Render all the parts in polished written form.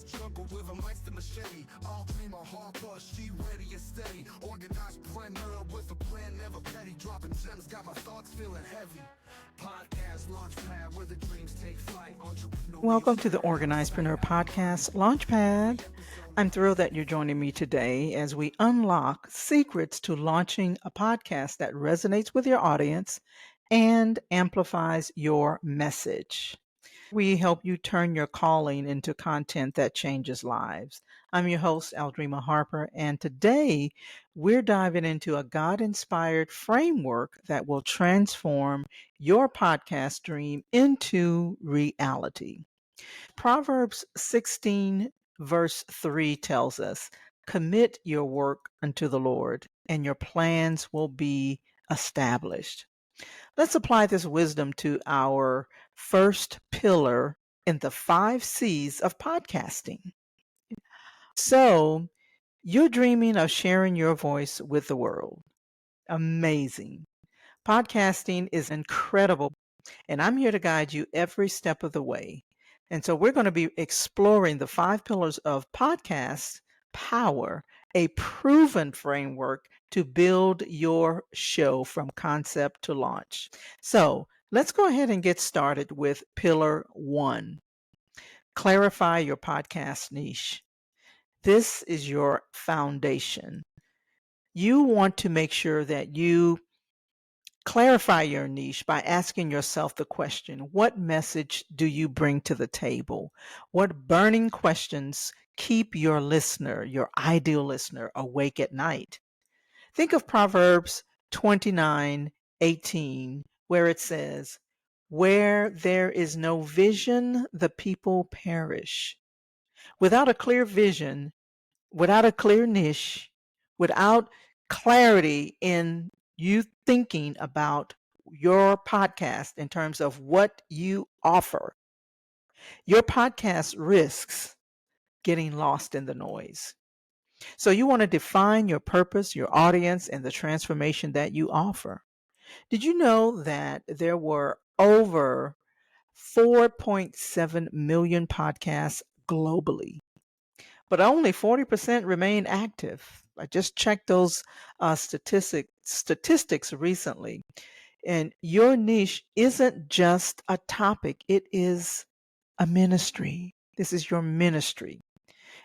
jungle with a master machete. Aldreama, Harper, she ready and steady. Organized planner with a plan, never petty. Dropping gems, got my thoughts feeling heavy. Podcast Launchpad where the dreams take flight. Welcome to the Organizedpreneur Podcast Launchpad. I'm thrilled that you're joining me today as we unlock secrets to launching a podcast that resonates with your audience and amplifies your message. We help you turn your calling into content that changes lives. I'm your host, Aldreama Harper, and today we're diving into a God-inspired framework that will transform your podcast dream into reality. Proverbs 16, verse 3 tells us, "Commit your work unto the Lord, and your plans will be established." Let's apply this wisdom to our first pillar in the 5 C's of podcasting. So, you're dreaming of sharing your voice with the world. Amazing. Podcasting is incredible, and I'm here to guide you every step of the way. And so, we're going to be exploring the 5 pillars of podcast power, a proven framework to build your show from concept to launch. So, let's go ahead and get started with pillar 1. Clarify your podcast niche. This is your foundation. You want to make sure that you clarify your niche by asking yourself the question, what message do you bring to the table? What burning questions keep your listener, your ideal listener, awake at night? Think of Proverbs 29:18, where it says, "Where there is no vision, the people perish." Without a clear vision, without a clear niche, without clarity in you thinking about your podcast in terms of what you offer, your podcast risks getting lost in the noise. So you want to define your purpose, your audience, and the transformation that you offer. Did you know that there were over 4.7 million podcasts globally, but only 40% remain active? I just checked those statistics recently. And your niche isn't just a topic, it is a ministry. This is your ministry.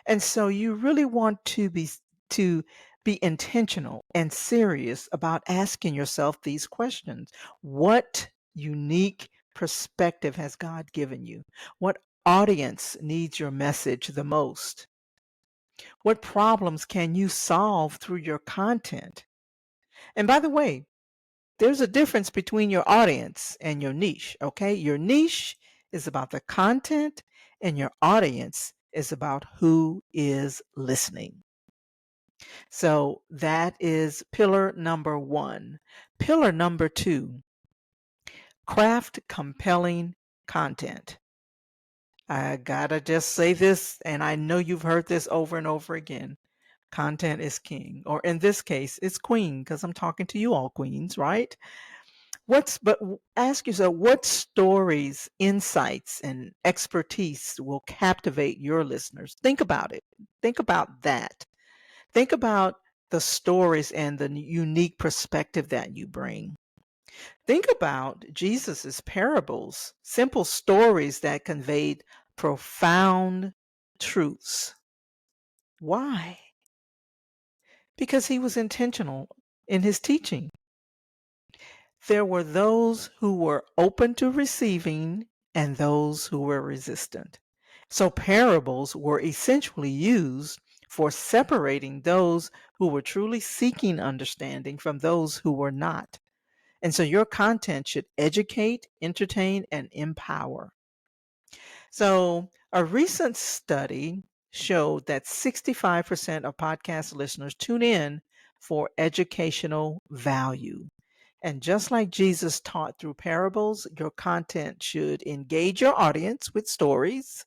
And so you really want to be intentional and serious about asking yourself these questions. What unique perspective has God given you? What audience needs your message the most? What problems can you solve through your content? And by the way, there's a difference between your audience and your niche, okay? Your niche is about the content, and your audience is about who is listening. So that is pillar number 1. Pillar number 2, craft compelling content. I gotta just say this, and I know you've heard this over and over again. Content is king, or in this case, it's queen, because I'm talking to you all queens, right? Ask yourself, what stories, insights, and expertise will captivate your listeners? Think about it. Think about that. Think about the stories and the unique perspective that you bring. Think about Jesus's parables, simple stories that conveyed profound truths. Why? Because he was intentional in his teaching. There were those who were open to receiving and those who were resistant. So parables were essentially used for separating those who were truly seeking understanding from those who were not. And so your content should educate, entertain, and empower. So a recent study showed that 65% of podcast listeners tune in for educational value. And just like Jesus taught through parables, your content should engage your audience with stories,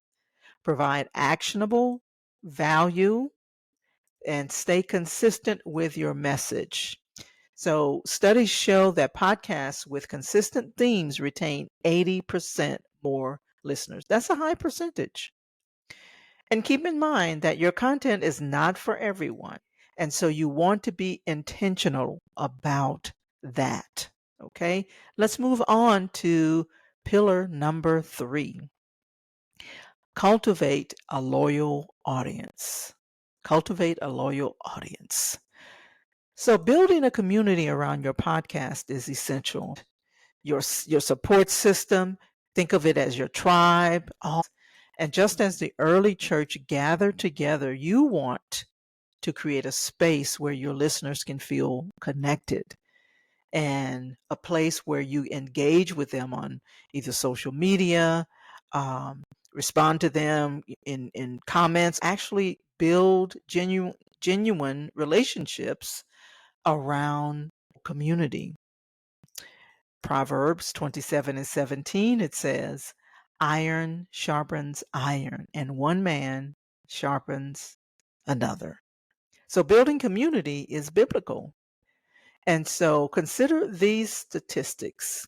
provide actionable value, and stay consistent with your message. So, studies show that podcasts with consistent themes retain 80% more listeners. That's a high percentage. And keep in mind that your content is not for everyone. And so you want to be intentional about that. Okay, let's move on to pillar number 3. Cultivate a loyal audience. Cultivate a loyal audience. So building a community around your podcast is essential. Your support system, think of it as your tribe. And just as the early church gathered together, you want to create a space where your listeners can feel connected and a place where you engage with them on either social media, um, respond to them in comments, actually build genuine relationships around community. Proverbs 27:17, it says, iron sharpens iron, and one man sharpens another. So building community is biblical. And so consider these statistics.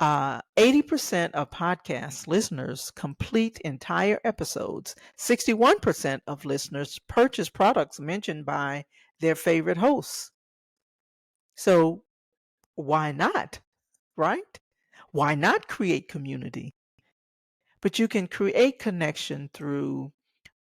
80% of podcast listeners complete entire episodes. 61% of listeners purchase products mentioned by their favorite hosts. So why not? Right? Why not create community? But you can create connection through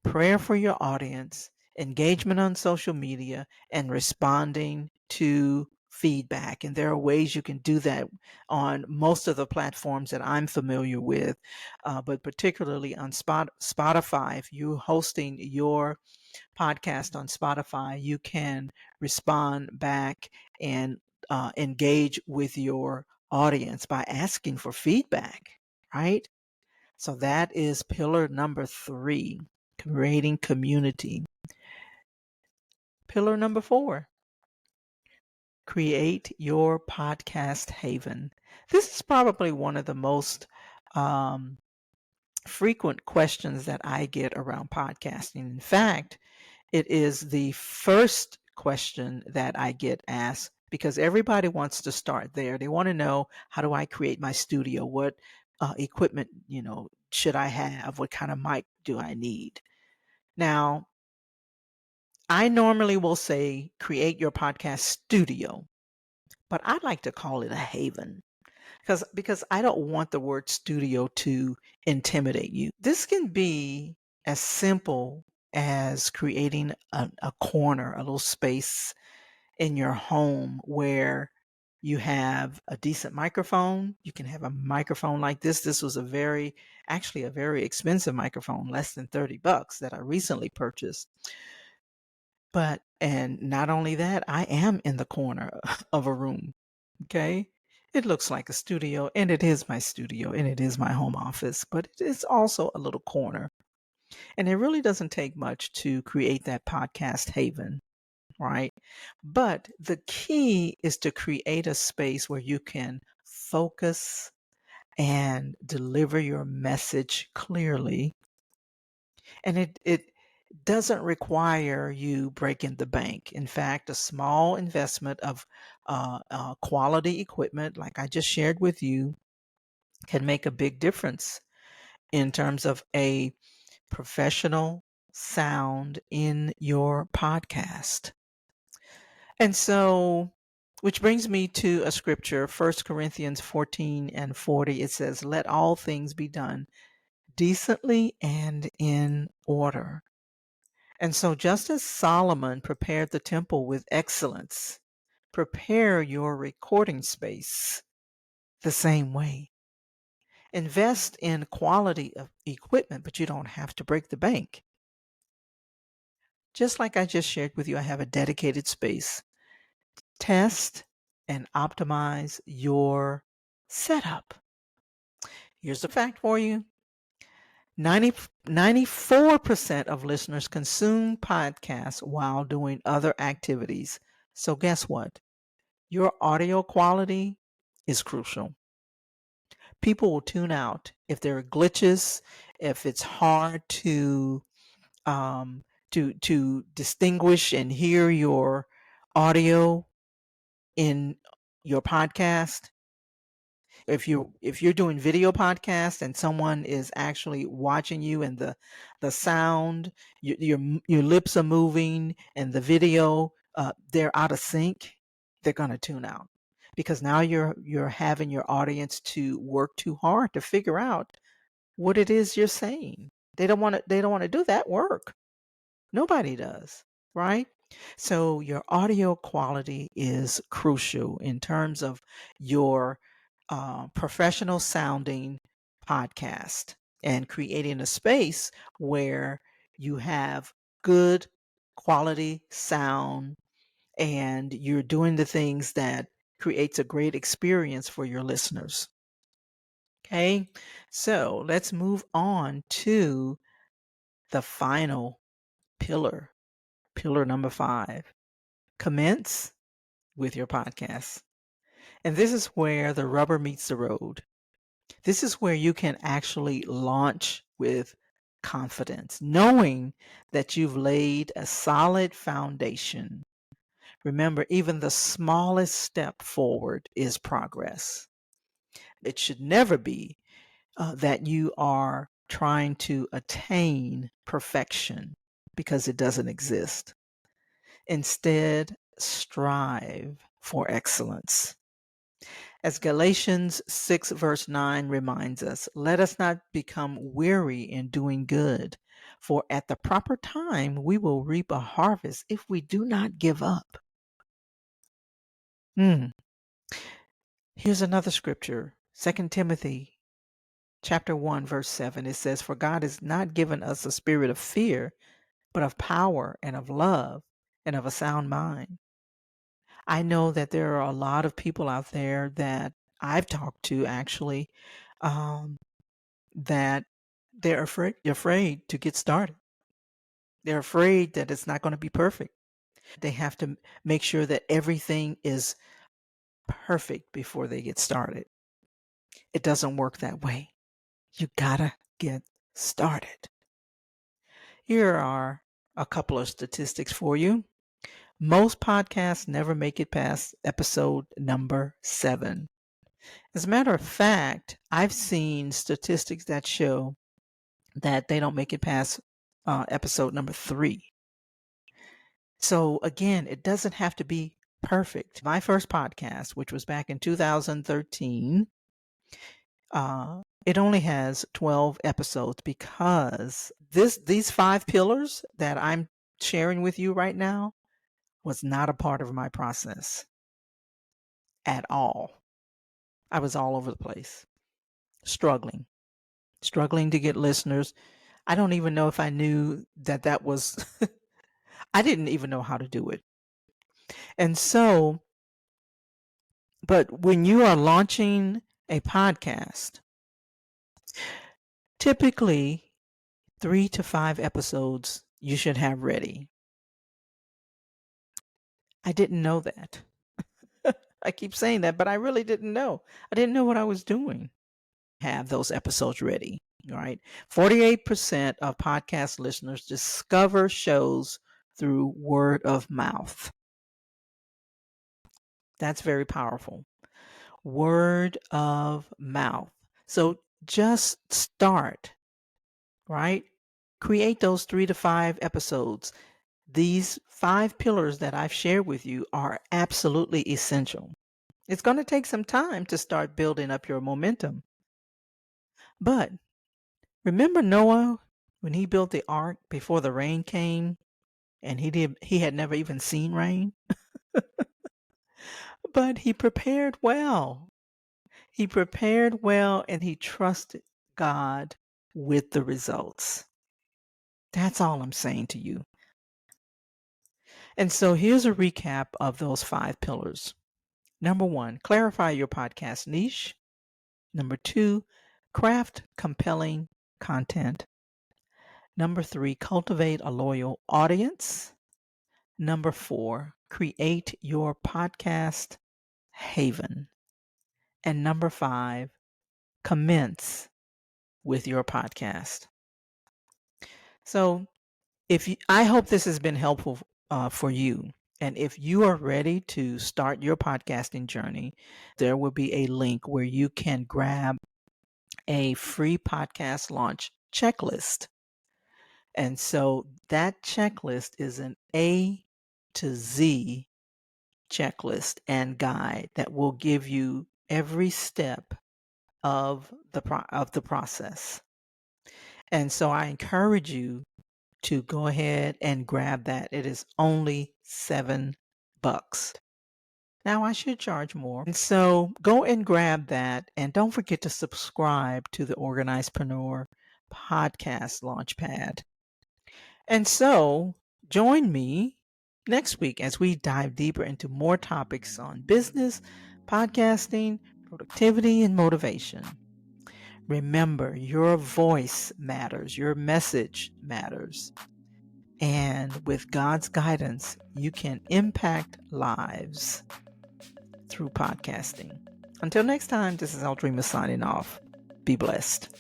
prayer for your audience, engagement on social media, and responding to feedback. And there are ways you can do that on most of the platforms that I'm familiar with, but particularly on Spotify. If you're hosting your podcast on Spotify, you can respond back and engage with your audience by asking for feedback, right? So that is pillar number 3, creating community. Pillar number 4, create your podcast haven. This is probably one of the most um, frequent questions that I get around podcasting. In fact, it is the first question that I get asked because everybody wants to start there. They want to know, how do I create my studio? What equipment, should I have? What kind of mic do I need? Now, I normally will say create your podcast studio, but I like to call it a haven because I don't want the word studio to intimidate you. This can be as simple as creating a corner, a little space in your home where you have a decent microphone. You can have a microphone like this. This was actually a very expensive microphone, less than $30 that I recently purchased. And not only that, I am in the corner of a room. Okay. It looks like a studio, and it is my studio, and it is my home office, but it is also a little corner. And it really doesn't take much to create that podcast haven, right? But the key is to create a space where you can focus and deliver your message clearly. And it doesn't require you breaking the bank. In fact, a small investment of quality equipment, like I just shared with you, can make a big difference in terms of a professional sound in your podcast. And so, which brings me to a scripture, 1 Corinthians 14:40. It says, let all things be done decently and in order. And so, just as Solomon prepared the temple with excellence, prepare your recording space the same way. Invest in quality of equipment, but you don't have to break the bank. Just like I just shared with you, I have a dedicated space. Test and optimize your setup. Here's a fact for you. 94% of listeners consume podcasts while doing other activities. So guess what? Your audio quality is crucial. People will tune out if there are glitches, if it's hard um, to distinguish and hear your audio in your podcast. If you're doing video podcast and someone is actually watching you, and the sound, your lips are moving, and the video, they're out of sync, they're going to tune out, because now you're having your audience to work too hard to figure out what it is you're saying. They don't want to do that work. Nobody does, right? So your audio quality is crucial in terms of your professional sounding podcast, and creating a space where you have good quality sound, and you're doing the things that creates a great experience for your listeners. Okay, so let's move on to the final pillar. Pillar number 5, commence with your podcast. And this is where the rubber meets the road. This is where you can actually launch with confidence, knowing that you've laid a solid foundation. Remember, even the smallest step forward is progress. It should never be that you are trying to attain perfection, because it doesn't exist. Instead, strive for excellence. As Galatians 6, verse 9 reminds us, let us not become weary in doing good, for at the proper time we will reap a harvest if we do not give up. Here's another scripture, 2 Timothy chapter 1, verse 7. It says, for God has not given us a spirit of fear, but of power and of love and of a sound mind. I know that there are a lot of people out there that I've talked to, actually, that they're afraid to get started. They're afraid that it's not going to be perfect. They have to make sure that everything is perfect before they get started. It doesn't work that way. You gotta get started. Here are a couple of statistics for you. Most podcasts never make it past episode number 7. As a matter of fact, I've seen statistics that show that they don't make it past episode number 3. So again, it doesn't have to be perfect. My first podcast, which was back in 2013, it only has 12 episodes, because these 5 pillars that I'm sharing with you right now was not a part of my process at all. I was all over the place, struggling to get listeners. I don't even know if I knew that was, I didn't even know how to do it. And so, but when you are launching a podcast, typically 3 to 5 episodes you should have ready. I didn't know that. I keep saying that, but I really didn't know. I didn't know what I was doing. Have those episodes ready, right? 48% of podcast listeners discover shows through word of mouth. That's very powerful. Word of mouth. So just start, right? Create those 3 to 5 episodes. These 5 pillars that I've shared with you are absolutely essential. It's going to take some time to start building up your momentum. But remember Noah, when he built the ark before the rain came, and he had never even seen rain? But he prepared well. He prepared well, and he trusted God with the results. That's all I'm saying to you. And so here's a recap of those 5 pillars. Number 1, clarify your podcast niche. Number 2, craft compelling content. Number 3, cultivate a loyal audience. Number 4, create your podcast haven. And number 5, commence with your podcast. So I hope this has been helpful for you. And if you are ready to start your podcasting journey, there will be a link where you can grab a free podcast launch checklist. And so that checklist is an A to Z checklist and guide that will give you every step of the process. And so I encourage you to go ahead and grab that. It is only $7. Now I should charge more. And so go and grab that, and don't forget to subscribe to the Organizedpreneur podcast Launchpad. And so join me next week as we dive deeper into more topics on business, podcasting, productivity, and motivation. Remember, your voice matters, your message matters. And with God's guidance, you can impact lives through podcasting. Until next time, this is Aldreama signing off. Be blessed.